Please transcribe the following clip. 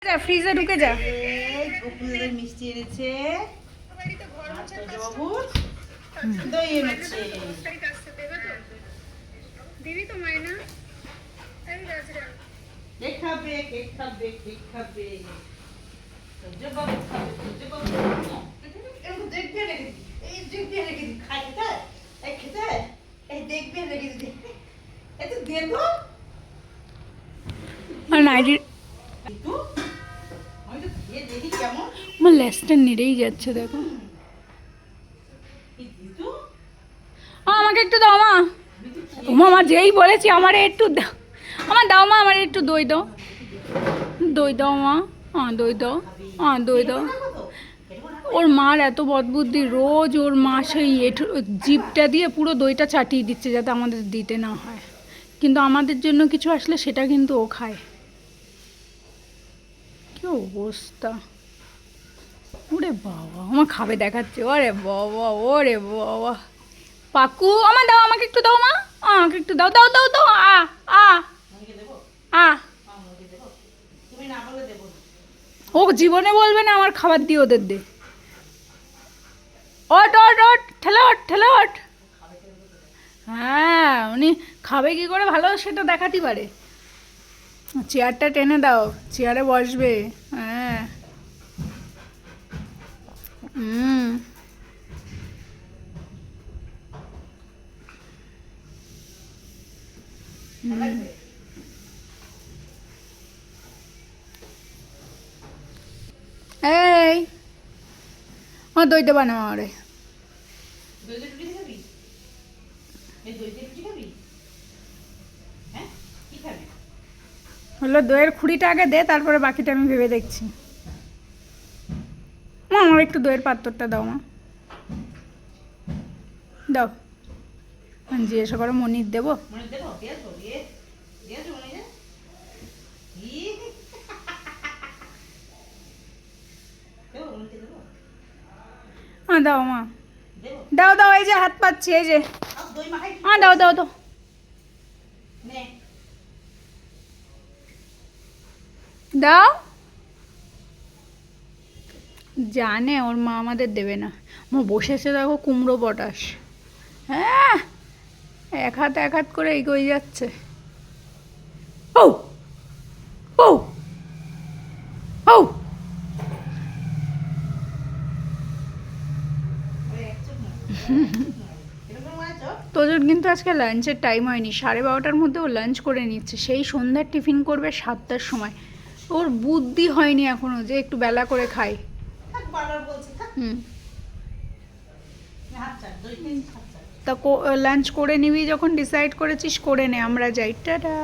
যা ফ্রিজে ঢুকে যা। এই মিষ্টি এনেছে, দই এনেছে। দিবি তো মাইনা? কেক খাবে, কেক খাবে, কেক খাবে। বাবু খাবে, বাবু দেখবে রেখে দিই, এই দেখবে রেখে দিই, খাই খেতে, এই খেতে, এই দেখবে রেখে দিই, এই তো দে তো। আর নাইটি কিন্তু আমি তো খেয়ে দেখি কেমন। আমার লেজটা নেড়েই যাচ্ছে দেখো। এই দিতু আমাকে একটু দাও মা। মামা যেই বলেছি আমার একটু দাও, আমার দাও মা, আমার একটু দই দাও, দই দাও মা, দই দাও, দই দাও। ওর মার এত বদবুদ্ধি, রোজ ওর মা সেই জিভটা দিয়ে পুরো দইটা চাটিয়ে দিচ্ছে যাতে আমাদের দিতে না হয়, কিন্তু আমাদের জন্য কিছু আসলে সেটা কিন্তু ও খায়। কি অবস্থা! ওরে বাবা, আমার খাবে দেখাচ্ছে, ওরে বাবা, ওরে বাবা। পাকু আমার দাও, আমাকে একটু দাও মা, আমাকে একটু দাও, দাও দাও দাও। আমাকে দেবো, আ আমাকে দেবো, তুমি না বলে দেবো না। ও জীবনে বলবে না আমার খাবার দিয়ে ওদের দে। ওট ওট ওট, ঠেলে ওঠ, ঠেলে ওঠ। হ্যাঁ, উনি খাবে কি করে ভালো সেটা দেখাতে পারে। চেয়ারটা টেনে দাও, চেয়ারে বসবে। হ্যাঁ, হুম। এই ও দই দেবা না আমারে। দই দিয়ে রুটি খাবি? এই দই দিয়ে রুটি খাবি? হ্যাঁ, কি খাবি? হলো দইয়ের খুঁড়িটা আগে দে, তারপরে বাকিটা আমি ভেবে দেখছি। মা আমার একটু দইয়ের পাত্রটা দাও মা, দাও। জিজ্ঞাসা করো মনির দেবো। মনে দেবো, দিয়েছো, দিয়েছো মনে যে? দেবো, মনে দেবো? দাও মা, দেবো? দাও দাও, এই যে হাত পাচ্ছি, এই যে। দই মাখাই। দাও দাও দাও, নে। দাও। জানে ওর মা আমাদের দেবে না। মা বসেছে দেখো কুমড়ো পটাশ। হ্যাঁ, এক হাত করে এগোই যাচ্ছে। ও ও ও, তোদের কিন্তু আজকে লাঞ্চের টাইম হয়নি, 12:30টার মধ্যে ও লাঞ্চ করে নিচ্ছে। সেই সন্ধ্যার টিফিন করবে 7টার সময়। ওর বুদ্ধি হয়নি এখনো যে একটু বেলা করে খাই। হুম, তা লাঞ্চ করে নিবি যখন ডিসাইড করেছিস, করে নে, আমরা যাই। টাটা।